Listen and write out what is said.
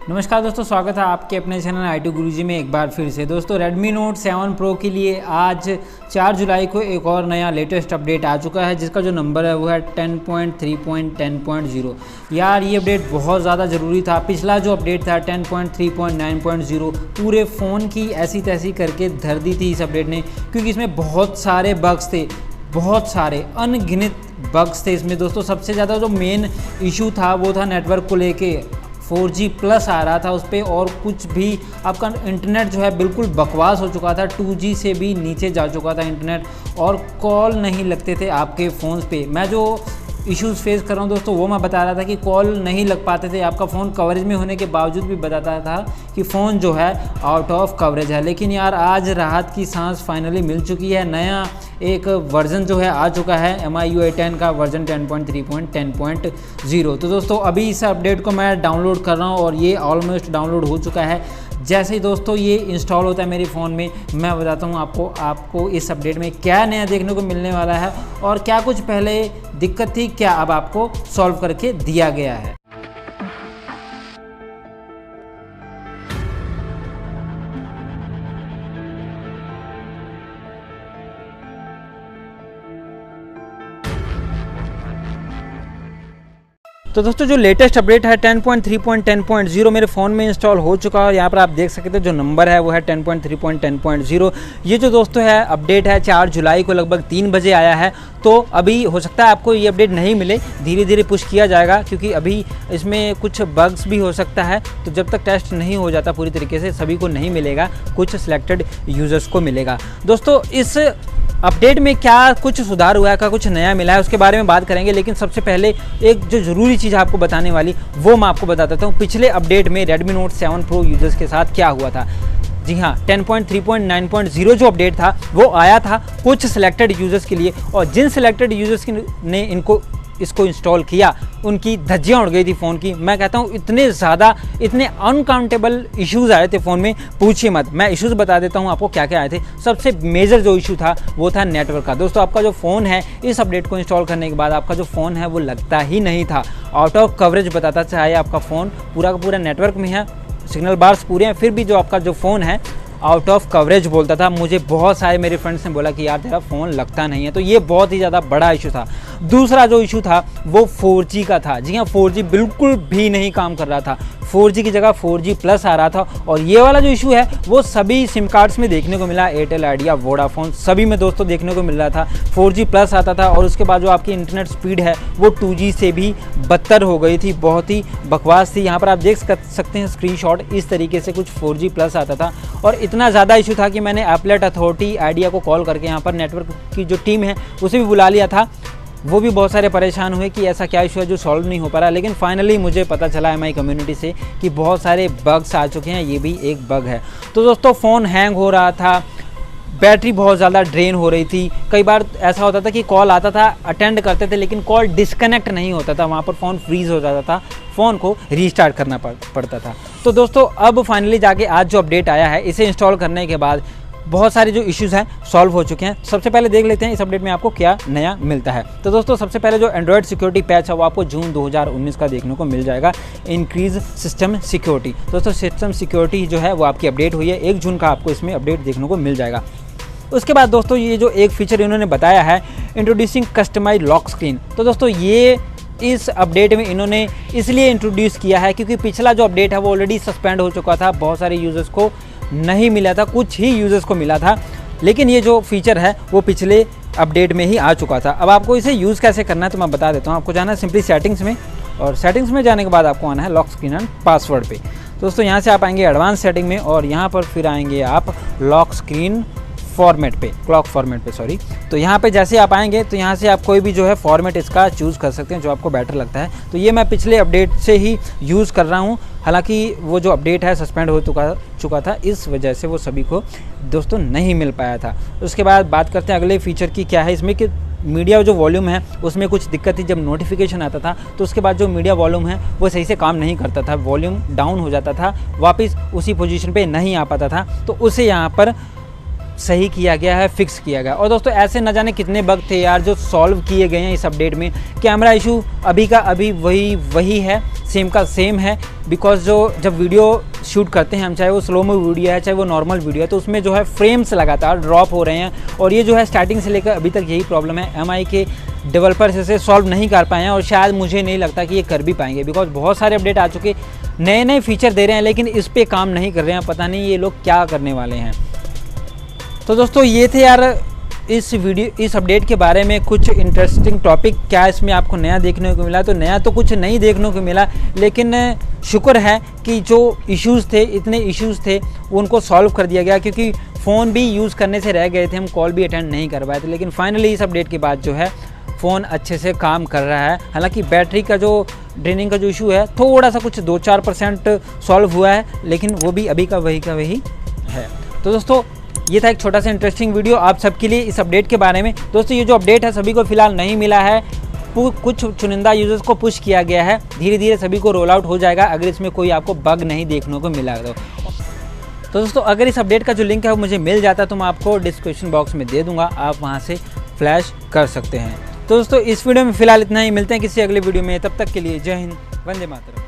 नमस्कार दोस्तों, स्वागत है आपके अपने चैनल IT गुरुजी में एक बार फिर से। दोस्तों Redmi Note 7 Pro के लिए आज 4 जुलाई को एक और नया लेटेस्ट अपडेट आ चुका है, जिसका जो नंबर है वो है 10.3.10.0। यार ये अपडेट बहुत ज़्यादा ज़रूरी था। पिछला जो अपडेट था 10.3.9.0 पूरे फ़ोन की ऐसी तैसी करके धर दी थी इस अपडेट ने, क्योंकि इसमें बहुत सारे बग्स थे, बहुत सारे अनगिनत बग्स थे इसमें। दोस्तों सबसे ज़्यादा जो मेन इशू था वो था नेटवर्क को लेके। 4G प्लस आ रहा था उस पर, और कुछ भी आपका इंटरनेट जो है बिल्कुल बकवास हो चुका था। 2G से भी नीचे जा चुका था इंटरनेट, और कॉल नहीं लगते थे आपके फ़ोन्स पे। मैं जो इश्यूज़ फेस कर रहा हूँ दोस्तों वो मैं बता रहा था कि कॉल नहीं लग पाते थे। आपका फ़ोन कवरेज में होने के बावजूद भी बताता था कि फ़ोन जो है आउट ऑफ कवरेज है। लेकिन यार आज राहत की सांस फाइनली मिल चुकी है। नया एक वर्ज़न जो है आ चुका है MIUI 10 का वर्ज़न 10.3.10.0। तो दोस्तों अभी इस अपडेट को मैं डाउनलोड कर रहा हूँ और ये ऑलमोस्ट डाउनलोड हो चुका है। जैसे ही दोस्तों ये इंस्टॉल होता है मेरे फ़ोन में, मैं बताता हूँ आपको इस अपडेट में क्या नया देखने को मिलने वाला है, और क्या कुछ पहले दिक्कत थी क्या अब आपको सॉल्व करके दिया गया है। तो दोस्तों जो लेटेस्ट अपडेट है 10.3.10.0 मेरे फ़ोन में इंस्टॉल हो चुका है, और यहाँ पर आप देख सकते हैं जो नंबर है वो है 10.3.10.0। ये जो दोस्तों है अपडेट है 4 जुलाई को लगभग 3 बजे आया है। तो अभी हो सकता है आपको ये अपडेट नहीं मिले, धीरे धीरे पुश किया जाएगा, क्योंकि अभी इसमें कुछ बग्स भी हो सकता है। तो जब तक टेस्ट नहीं हो जाता पूरी तरीके से सभी को नहीं मिलेगा, कुछ सिलेक्टेड यूज़र्स को मिलेगा। दोस्तों इस अपडेट में क्या कुछ सुधार हुआ है, क्या कुछ नया मिला है, उसके बारे में बात करेंगे। लेकिन सबसे पहले एक जो ज़रूरी चीज़ आपको बताने वाली वो मैं आपको बता देता हूँ। पिछले अपडेट में Redmi Note 7 Pro यूज़र्स के साथ क्या हुआ था। जी हाँ, 10.3.9.0 जो अपडेट था वो आया था कुछ सिलेक्टेड यूज़र्स के लिए, और जिन सिलेक्टेड यूज़र्स ने इसको इंस्टॉल किया उनकी धज्जियाँ उड़ गई थी फ़ोन की। मैं कहता हूँ इतने ज़्यादा, इतने अनकाउंटेबल इश्यूज़ आए थे फ़ोन में, पूछिए मत। मैं इश्यूज़ बता देता हूँ आपको क्या क्या आए थे। सबसे मेजर जो इशू था वो था नेटवर्क का। दोस्तों आपका जो फ़ोन है इस अपडेट को इंस्टॉल करने के बाद आपका जो फ़ोन है वो लगता ही नहीं था, आउट ऑफ कवरेज बताता, चाहे आपका फ़ोन पूरा का पूरा नेटवर्क में है, सिग्नल बार्स पूरे हैं, फिर भी जो आपका जो फ़ोन है आउट ऑफ कवरेज बोलता था। मुझे बहुत सारे मेरे फ्रेंड्स ने बोला कि यार तेरा फ़ोन लगता नहीं है। तो ये बहुत ही ज़्यादा बड़ा इशू था। दूसरा जो इशू था वो 4G का था। जी हाँ, 4G बिल्कुल भी नहीं काम कर रहा था। 4G की जगह 4G प्लस आ रहा था, और ये वाला जो इशू है वो सभी सिम कार्ड्स में देखने को मिला। एयरटेल, आइडिया, वोडाफोन सभी में दोस्तों देखने को मिल रहा था। 4G प्लस आता था, और उसके बाद जो आपकी इंटरनेट स्पीड है वो 2G से भी बदतर हो गई थी, बहुत ही बकवास थी। यहाँ पर आप देख सकते हैं स्क्रीनशॉट, इस तरीके से कुछ 4G प्लस आता था। और इतना ज़्यादा इशू था कि मैंने एपलेट अथॉरिटी आइडिया को कॉल करके यहाँ पर नेटवर्क की जो टीम है उसे भी बुला लिया था। वो भी बहुत सारे परेशान हुए कि ऐसा क्या इशू है जो सॉल्व नहीं हो पा रहा। लेकिन फाइनली मुझे पता चला MI कम्युनिटी से कि बहुत सारे बग्स आ चुके हैं, ये भी एक बग है। तो दोस्तों फ़ोन हैंग हो रहा था, बैटरी बहुत ज़्यादा ड्रेन हो रही थी। कई बार ऐसा होता था कि कॉल आता था, अटेंड करते थे, लेकिन कॉल डिस्कनेक्ट नहीं होता था, वहाँ पर फ़ोन फ्रीज़ हो जाता था, फ़ोन को रीस्टार्ट करना पड़ता था। तो दोस्तों अब फाइनली जाके आज जो अपडेट आया है, इसे इंस्टॉल करने के बाद बहुत सारे जो इश्यूज़ हैं सॉल्व हो चुके हैं। सबसे पहले देख लेते हैं इस अपडेट में आपको क्या नया मिलता है। तो दोस्तों सबसे पहले जो एंड्रॉयड सिक्योरिटी पैच है वो आपको जून 2019 का देखने को मिल जाएगा। Increase system security. दोस्तों सिस्टम सिक्योरिटी जो है वो आपकी अपडेट हुई है, 1 जून का आपको इसमें अपडेट देखने को मिल जाएगा। उसके बाद दोस्तों ये जो एक फीचर इन्होंने बताया है, इंट्रोड्यूसिंग कस्टमाइज लॉक स्क्रीन। तो दोस्तों ये इस अपडेट में इन्होंने इसलिए इंट्रोड्यूस किया है क्योंकि पिछला जो अपडेट है वो ऑलरेडी सस्पेंड हो चुका था, बहुत सारे यूज़र्स को नहीं मिला था, कुछ ही यूज़र्स को मिला था। लेकिन ये जो फीचर है वो पिछले अपडेट में ही आ चुका था। अब आपको इसे यूज़ कैसे करना है तो मैं बता देता हूँ। आपको जाना है सिंपली सेटिंग्स में, और सेटिंग्स में जाने के बाद आपको आना है लॉक स्क्रीन एंड पासवर्ड पे। दोस्तों यहाँ से आप आएंगे एडवांस सेटिंग में, और यहाँ पर फिर आएंगे आप लॉक स्क्रीन फॉर्मेट पे, क्लॉक फॉर्मेट पे सॉरी। तो यहाँ पे जैसे आप आएंगे तो यहाँ से आप कोई भी जो है फॉर्मेट इसका चूज़ कर सकते हैं जो आपको बेटर लगता है। तो ये मैं पिछले अपडेट से ही यूज़ कर रहा हूँ, हालांकि वो जो अपडेट है सस्पेंड हो चुका था, इस वजह से वो सभी को दोस्तों नहीं मिल पाया था। उसके बाद बात करते हैं अगले फीचर की। क्या है इसमें कि मीडिया जो वॉल्यूम है उसमें कुछ दिक्कत थी। जब नोटिफिकेशन आता था तो उसके बाद जो मीडिया वॉल्यूम है वो सही से काम नहीं करता था, वॉल्यूम डाउन हो जाता था, वापस उसी पोजीशन पे नहीं आ पाता था। तो उसे यहाँ पर सही किया गया है, फिक्स किया गया। और दोस्तों ऐसे न जाने कितने बग थे यार जो सॉल्व किए गए हैं इस अपडेट में। कैमरा इशू अभी का अभी वही है, सेम का सेम है। बिकॉज जो जब वीडियो शूट करते हैं हम, चाहे वो स्लो मो वीडियो है चाहे वो नॉर्मल वीडियो है, तो उसमें जो है फ्रेम्स लगातार ड्रॉप हो रहे हैं। और ये जो है स्टार्टिंग से लेकर अभी तक यही प्रॉब्लम है। एमआई के डेवलपर्स इसे सॉल्व नहीं कर पाए हैं और शायद मुझे नहीं लगता कि ये कर भी पाएंगे। बिकॉज बहुत सारे अपडेट आ चुके, नए नए फीचर दे रहे हैं, लेकिन इस पर काम नहीं कर रहे हैं। पता नहीं ये लोग क्या करने वाले हैं। तो दोस्तों ये थे यार इस अपडेट के बारे में कुछ इंटरेस्टिंग टॉपिक। क्या इसमें आपको नया देखने को मिला? तो नया तो कुछ नहीं देखने को मिला, लेकिन शुक्र है कि जो इश्यूज़ थे, इतने इश्यूज़ थे, उनको सॉल्व कर दिया गया। क्योंकि फ़ोन भी यूज़ करने से रह गए थे, हम कॉल भी अटेंड नहीं कर पाए थे। लेकिन फाइनली इस अपडेट के बाद जो है फ़ोन अच्छे से काम कर रहा है। हालांकि बैटरी का जो ड्रेनिंग का जो इशू है थोड़ा सा कुछ 2-4% सॉल्व हुआ है, लेकिन वो भी अभी का वही है। तो दोस्तों ये था एक छोटा सा इंटरेस्टिंग वीडियो आप सबके लिए इस अपडेट के बारे में। दोस्तों ये जो अपडेट है सभी को फिलहाल नहीं मिला है, कुछ चुनिंदा यूजर्स को पुश किया गया है। धीरे धीरे सभी को रोल आउट हो जाएगा अगर इसमें कोई आपको बग नहीं देखने को मिला तो दोस्तों अगर इस अपडेट का जो लिंक है वो मुझे मिल जाता तो मैं आपको डिस्क्रिप्शन बॉक्स में दे दूंगा, आप वहाँ से फ्लैश कर सकते हैं। तो दोस्तों इस वीडियो में फिलहाल इतना ही, मिलते हैं किसी अगले वीडियो में। तब तक के लिए जय हिंद, वंदे मातरम।